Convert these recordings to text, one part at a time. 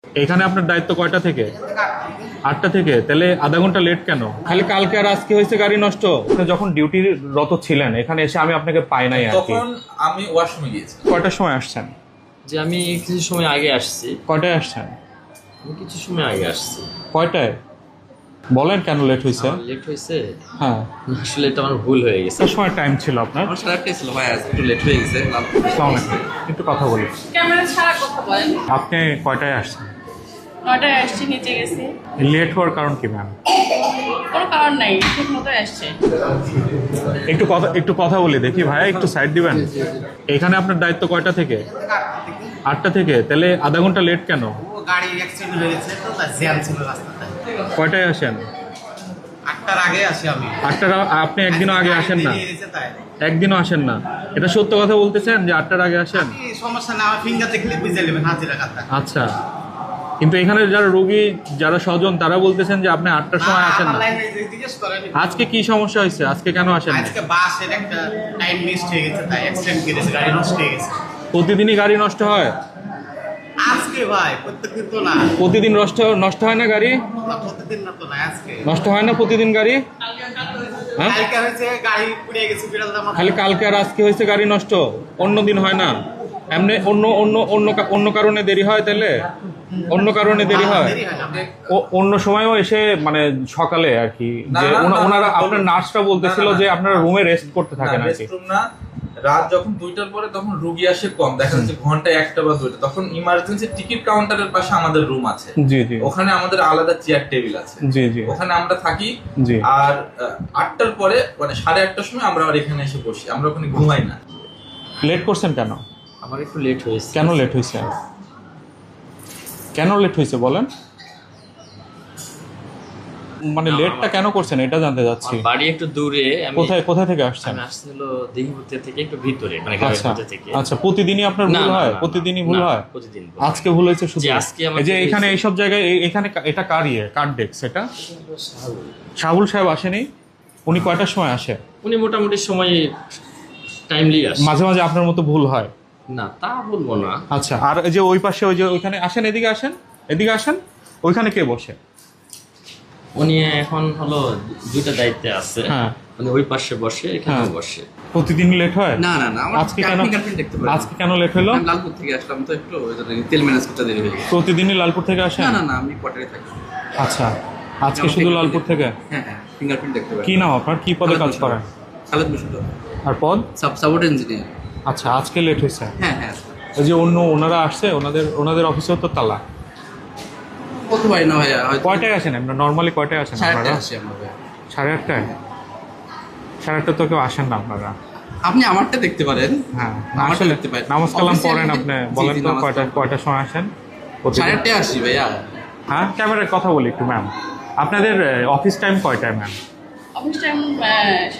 এখানে আপনার দায়িত্ব কয়টা থেকে? 8টা থেকে। তাহলে আধা ঘন্টা লেট কেন? খালি কালকে আর আজকে হয়েছে গাড়ি নষ্ট। আপনি যখন ডিউটিরত ছিলেন এখানে এসে আমি আপনাকে পাই নাই আর কি। তখন আমি ওয়াশরুমে গিয়েছি। কয়টার সময় আসছেন? যে আমি কিছু সময় আগে আসছি। কয়টায় আসছেন? আমি কিছু সময় আগে আসছি। কয়টায়? বলেন কেন লেট হয়েছে? লেট হয়েছে? হ্যাঁ, আসলে এটা আমার ভুল হয়ে গেছে। কত সময় টাইম ছিল আপনার? আমার 8:30 ছিল ভাই, আজ একটু লেট হয়ে গেছে। আসসালামু আলাইকুম। একটু কথা বলি। ক্যামেরা ছাড়া কথা বলেন। আপনি কয়টায় আসছেন? 9টায় আসছি, নিচে গেছি। লেট হওয়ার কারণ কি ম্যাম? কোনো কারণ নাই, ঠিক মতো আসছে। একটু কথা বলি দেখি ভাইয়া, একটু সাইড দিবেন। এখানে আপনার দায়িত্ব কয়টা থেকে? 8টা থেকে। তাহলে আধা ঘন্টা লেট কেন? গাড়ি অ্যাক্সিডেন্ট হয়ে গেছে তো, তার জ্যাম ছিল রাস্তাতে। কয়টায় আসেন? 8টার আগে আসি আমি। 8টার আপনি একদিনও আগে আসেন না? দেরি হয়েছে তাই। একদিনও আসেন না? এটা সত্য কথা বলতেছেন যে 8টার আগে আসেন? এই সমস্যা না, আমার ফিঙ্গার দেখলে বুঝে নেবেন হাজিরা কাটা। আচ্ছা, কিন্তু এখানে যারা রোগী, যারা স্বজন, তারা বলতেছেন যে আপনি 8টার সময় আসেন না। জিজ্ঞেস করেন আজকে কি সমস্যা হয়েছে? আজকে কেন আসেন না? আজকে বাসের একটা টাইম মিস হয়ে গেছে, তাই অ্যাক্সিডেন্ট করেছে, গাড়ি নষ্ট হয়ে গেছে। প্রতিদিনই গাড়ি নষ্ট হয়? আজকে ভাই, প্রত্যেকদিন তো না। প্রতিদিন নষ্ট হয় না গাড়ি? না, প্রতিদিন না তো না, আজকে নষ্ট হয় না প্রতিদিন গাড়ি? হ্যাঁ, কালকে হয়েছে গাড়ি পুড়ে গেছে বিড়াল দাম। খালি কালকে আর আজকে হয়েছে গাড়ি নষ্ট, অন্য দিন হয় না? এমনি অন্য কারণে দেরি হয়? তাহলে অন্য কারণে দেরি হয়? দেরি হয় না। অন্য সময়ও এসে মানে সকালে আর কি, যে ওনারা আপনার নার্সটা বলতেছিল যে আপনারা রুমে রেস্ট করতে থাকেন আর কি। রেস্টরুম না, রাত যখন 2টার পরে তখন রুগী আসে কম, দেখা যাচ্ছে ঘন্টায় 1টা বা 2টা, তখন ইমার্জেন্সি টিকিট কাউন্টারের পাশে আমাদের রুম আছে। জি জি ওখানে আমাদের আলাদা চেয়ার টেবিল আছে। জি জি ওখানে আমরা থাকি। জি। আর 8টার পরে মানে 8:30টার সময় আমরা আর এখানে এসে বসি, আমরা ওখানে ঘুমাই না। লেট করছেন কেন? আমার একটু লেট হয়েছে। কেন লেট হয়েছে? কেন লেট হয়েছে বলেন? মানে লেটটা কেন করছেন এটা জানতে চাচ্ছি। আমার বাড়ি একটু দূরে। কোথায় থেকে আসছেন? আমি আসছি হলো দিঘিপুর থেকে একটু ভিতরে, মানে গ্রামের আচ্ছা মধ্যে থেকে। আচ্ছা, প্রতিদিনই আপনার না, ভুল না, হয়? না, প্রতিদিনই ভুল না, হয়? প্রতিদিন ভুল। আজকে ভুল হয়েছে শুধু? জি, আজকে আমার এই যে ভুল এখানে হয়েছে। এইসব জায়গায় এখানে এটা কার ডেস্ক এটা? শাহুল সাহেব আসেনি? উনি কয়টার সময় আসে? উনি মোটামুটি সময় টাইমলি আসে। মাঝে মাঝে আপনার মতো ভুল হয়? না, তা বলবো না। আচ্ছা, আর এই যে ওই পাশে ওই যে ওইখানে আসেন, এদিকে আসেন, এদিকে আসেন। ওইখানে কে বসে? উনি এখন হলো দুইটা দায়িত্বে আছে। হ্যাঁ। মানে ওই পাশে বসে, এখানেও হ্যাঁ। বসে। প্রতিদিন লেট হয়? না না না, আমার আজকে কেন? ফিঙ্গারপ্রিন্ট দেখতে পারেন। আজকে কেন লেট হলো? আমি লালপুর থেকে আসলাম তো, একটু ওই জন্য তেল ম্যানেজ করতে দেরি হয়ে গেছে। প্রতিদিনই লালপুর থেকে আসেন? না না না, আমি কোয়ার্টারে থাকি। আচ্ছা, আজকে শুধু লালপুর থেকে? হ্যাঁ হ্যাঁ, ফিঙ্গারপ্রিন্ট দেখতে পারেন। কি নাম আপনার? কি পদে কাজ করেন? খালেদ মুশাররফ, আর পদ? Support engineer. আচ্ছা, আজকে লেট হয়েছে? হ্যাঁ হ্যাঁ। ওই যে ওনারা আসছে, ওনাদের অফিসেও তো তালা। কত ভাই না ভাইয়া, হয়তো কয়টায় আসেন আপনারা? নর্মালি কয়টায় আসেন 8:30 আপনারা? আসি আমরা ভাইয়া। 8:30টায়? 8:30 তো কেউ আসেন না আপনারা। আপনি আমারটা দেখতে পারেন। হ্যাঁ, আমারটা আসলে দেখতে পারেন। নামাজ কালাম অফিসিয়াল পড়েন মিটিং- আপনি? জি, বলেন জি, তো নামাজ কালাম। কয়টার সময় আসেন প্রতিদিন? 8:30 আসি ভাইয়া। হ্যাঁ, ক্যামেরায় কথা বলি একটু ম্যাম। আপনাদের অফিস টাইম কয়টায় ম্যাম? অফিস টাইম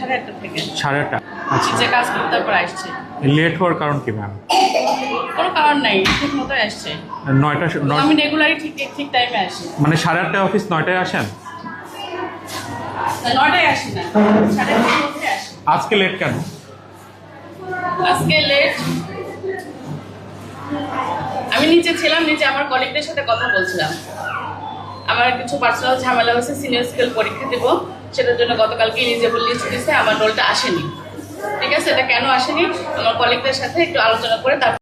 8:30 থেকে। 8:30। আচ্ছা, নিচে কাজ করতে তারপর আসছে। লেট হওয়ার কারণ কি ম্যাম? কোনো কারণ নাই, ঠিক মতো আসছে। 9টা আমি রেগুলারই ঠিক টাইমে আসি। মানে 8:30টায় অফিস, 9টায় আসেন? 9টায় আসি না, 8:30 মধ্যে আসি। আজকে লেট কেন? আজকে লেট, আমি নিচে ছিলাম, নিচে আমার কলিগদের সাথে কথা বলছিলাম। আমার কিছু পার্সোনাল ঝামেলা হয়েছে, সিনিয়র স্কেল পরীক্ষা দেবো, সেটার জন্য গতকালকে এলিজিবল লিস্ট দিয়েছে, আমার রোলটা আসেনি। ঠিক আছে, এটা কেন আসেনি আমার কলিগদের সাথে একটু আলোচনা করে তারপর